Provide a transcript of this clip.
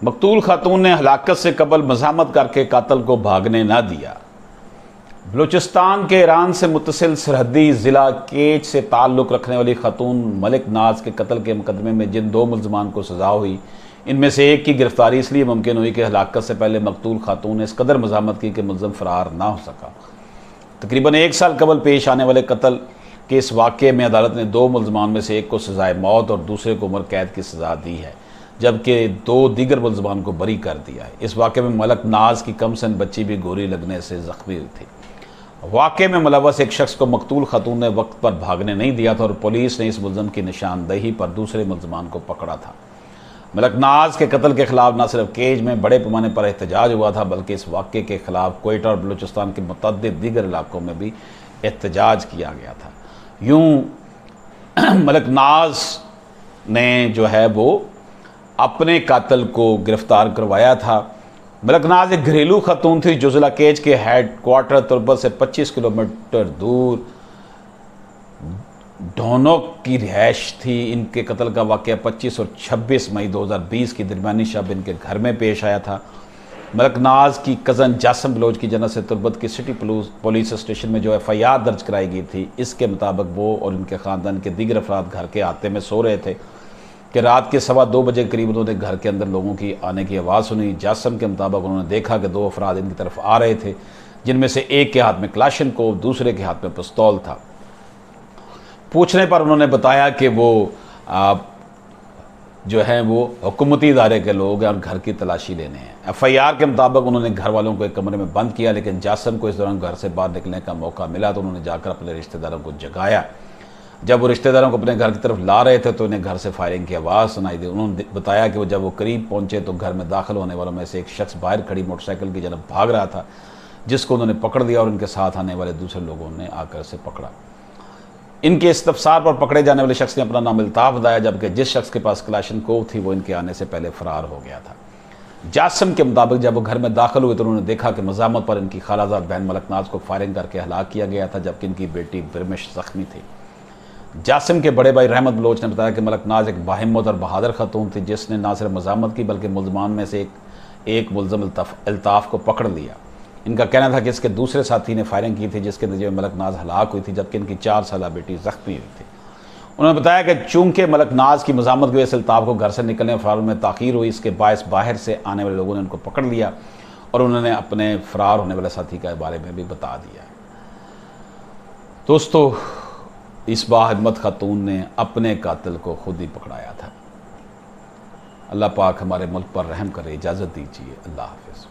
मकतूल खातून ने हलाकत से कबल मज़ामत करके कातल को भागने ना दिया। बलूचिस्तान के ईरान से मुतसिल सरहदी ज़िला केच से ताल्लुक़ रखने वाली खातून मलिक नाज के कत्ल के मुकदमे में जिन 2 मुल्ज़मान को सज़ा हुई, इनमें से एक की गिरफ्तारी इसलिए मुमकिन हुई कि हलाकत से पहले मकतूल खातून ने इस कदर मज़ामत की कि मुल्ज़म फ़रार ना हो सका। तकरीबन 1 साल कबल पेश आने वाले कत्ल के इस वाक़े में अदालत ने 2 मुल्ज़मान में से एक को सज़ाए मौत और दूसरे को उम्र कैद की सज़ा दी है, जबकि 2 दीगर मुल्ज़मान को बरी कर दिया है। इस वाक़े में मलिक नाज की कमसन बच्ची भी गोली लगने से ज़ख्मी हुई थी। वाक़े में मुलव्वस एक शख्स को मकतूल खातून ने वक्त पर भागने नहीं दिया था और पुलिस ने इस मुल्ज़म की निशानदही पर दूसरे मुल्ज़मान को पकड़ा था। मलिक नाज के कत्ल के खिलाफ न सिर्फ केज में बड़े पैमाने पर एहतजाज हुआ था, बल्कि इस वाक़े के खिलाफ कोयटा और बलूचिस्तान के मुतअद्दिद दीगर इलाकों में भी एहतजाज किया गया था। यूँ मलिक नाज ने जो है वो अपने कातिल को गिरफ़्तार करवाया था। मलिक नाज एक घरेलू खातून थी जो ज़िला केच के हेड क्वार्टर तुर्बत से 25 किलोमीटर दूर ढोनोक की रिहाइश थी। इनके कत्ल का वाक़या 25 और 26 मई 2020 की दरमियानी शब इनके घर में पेश आया था। मलिक नाज की कज़न जासम बलोच की जनत से तुर्बत की सिटी पुलिस स्टेशन में जो FIR दर्ज कराई गई थी, इसके मुताबिक वो और इनके ख़ानदान के दीगर अफराद घर के आते में सो रहे थे कि रात के 2:15 बजे के करीब उन्होंने घर के अंदर लोगों की आने की आवाज़ सुनी। जासम के मुताबिक उन्होंने देखा कि 2 अफराद इनकी तरफ आ रहे थे, जिनमें से एक के हाथ में क्लाशनकोव, दूसरे के हाथ में पिस्तौल था। पूछने पर उन्होंने बताया कि वो जो है वो हुकूमती इदारे के लोग हैं और घर की तलाशी लेने हैं। FIR के मुताबिक उन्होंने घर वालों को एक कमरे में बंद किया, लेकिन जासम को इस दौरान घर से बाहर निकलने का मौका मिला तो उन्होंने जाकर अपने रिश्तेदारों को जगाया। जब वो रिश्तेदारों को अपने घर की तरफ ला रहे थे तो उन्हें घर से फायरिंग की आवाज़ सुनाई दी। उन्होंने बताया कि जब वो करीब पहुंचे तो घर में दाखिल होने वालों में से एक शख्स बाहर खड़ी मोटरसाइकिल की जानब भाग रहा था, जिसको उन्होंने पकड़ लिया और उनके साथ आने वाले दूसरे लोगों ने आकर उसे पकड़ा। इनके इस्तफसार पर पकड़े जाने वाले शख्स ने अपना नाम अल्ताफ़ बताया, जबकि जिस शख्स के पास क्लाशनकोव थी वो इनके आने से पहले फ़रार हो गया था। जासम के मुताबिक जब वो घर में दाखिल हुए तो उन्होंने देखा कि मज़ामत पर इनकी खालाजाद बहन मलिक नाज को फायरिंग करके हलाक किया गया था, जबकि इनकी बेटी बिरमिश ज़ख्मी थी। जासिम के बड़े भाई रहमत बलोच ने बताया कि मलिक नाज एक बाहिम्मत और बहादुर खातून थी, जिसने न सिर्फ मज़ामत की बल्कि मुल्ज़मान में से एक मुल्ज़म अल्ताफ़ को पकड़ लिया। इनका कहना था कि इसके दूसरे साथी ने फायरिंग की थी, जिसके नतीजे में मलिक नाज हलाक हुई थी, जबकि इनकी 4 साला बेटी ज़ख्मी हुई थी। उन्होंने बताया कि चूंकि मलिक नाज की मज़ामत की वजह से अल्ताफ़ को घर से निकलने और फ़रार में ताख़ीर हुई, इसके बायस बाहर से आने वाले लोगों ने उनको पकड़ लिया और उन्होंने अपने फ़रार होने वाले साथी के बारे में भी बता दिया। दोस्तों, इस बाहिम्मत खातून ने अपने कातिल को खुद ही पकड़ाया था। अल्लाह पाक हमारे मुल्क पर रहम करे। इजाज़त दीजिए। अल्लाह हाफ़िज़।